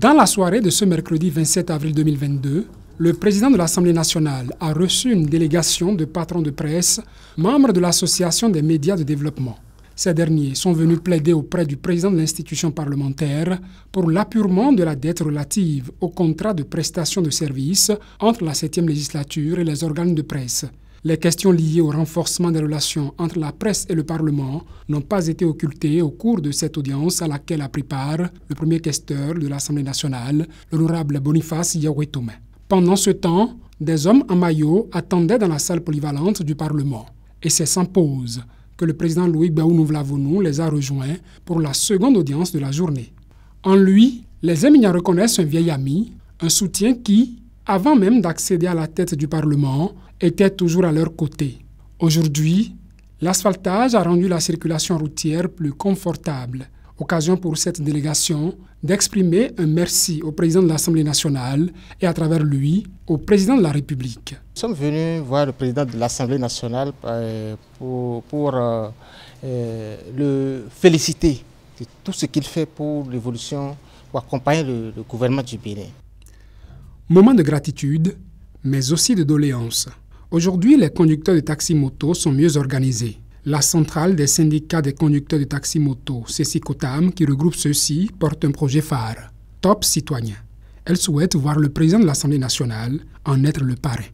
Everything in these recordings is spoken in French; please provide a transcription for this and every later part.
Dans la soirée de ce mercredi 27 avril 2022, le président de l'Assemblée nationale a reçu une délégation de patrons de presse, membres de l'Association des médias de développement. Ces derniers sont venus plaider auprès du président de l'institution parlementaire pour l'apurement de la dette relative au contrat de prestation de services entre la 7e législature et les organes de presse. Les questions liées au renforcement des relations entre la presse et le Parlement n'ont pas été occultées au cours de cette audience à laquelle a pris part le premier questeur de l'Assemblée nationale, l'honorable Boniface Yaouetoumé. Pendant ce temps, des hommes en maillot attendaient dans la salle polyvalente du Parlement. Et c'est sans pause que le président Louis Baounou-Vlavonou les a rejoints pour la seconde audience de la journée. En lui, les éminents reconnaissent un vieil ami, un soutien qui, avant même d'accéder à la tête du Parlement, était toujours à leur côté. Aujourd'hui, l'asphaltage a rendu la circulation routière plus confortable. Occasion pour cette délégation d'exprimer un merci au président de l'Assemblée nationale et à travers lui, au président de la République. Nous sommes venus voir le président de l'Assemblée nationale pour le féliciter de tout ce qu'il fait pour l'évolution, pour accompagner le gouvernement du Bénin. Moment de gratitude, mais aussi de doléances. Aujourd'hui, les conducteurs de taxi-moto sont mieux organisés. La centrale des syndicats des conducteurs de taxi-moto, CECICOTAM, qui regroupe ceux-ci, porte un projet phare, Top Citoyen. Elle souhaite voir le président de l'Assemblée nationale en être le parrain.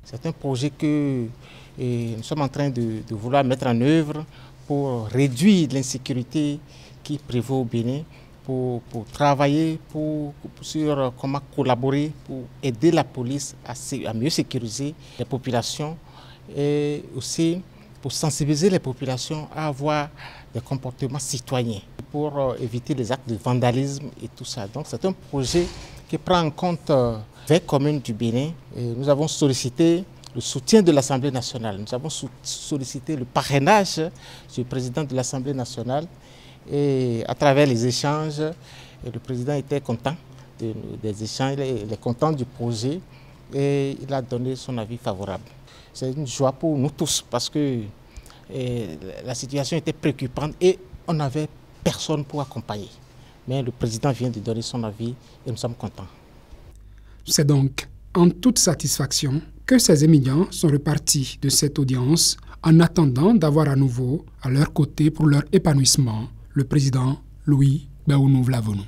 C'est un projet que nous sommes en train de vouloir mettre en œuvre pour réduire l'insécurité qui prévaut au Bénin, pour travailler sur comment collaborer pour aider la police à mieux sécuriser les populations et aussi pour sensibiliser les populations à avoir des comportements citoyens, pour éviter les actes de vandalisme et tout ça. Donc c'est un projet qui prend en compte les communes du Bénin. Et nous avons sollicité le soutien de l'Assemblée nationale. Nous avons sollicité le parrainage du président de l'Assemblée nationale. Et à travers les échanges, le président était content des échanges, il est content du projet et il a donné son avis favorable. C'est une joie pour nous tous parce que la situation était préoccupante et on n'avait personne pour accompagner. Mais le président vient de donner son avis et nous sommes contents. C'est donc en toute satisfaction que ces éminents sont repartis de cette audience en attendant d'avoir à nouveau à leur côté pour leur épanouissement le président Louis Baounou-Vlavonou.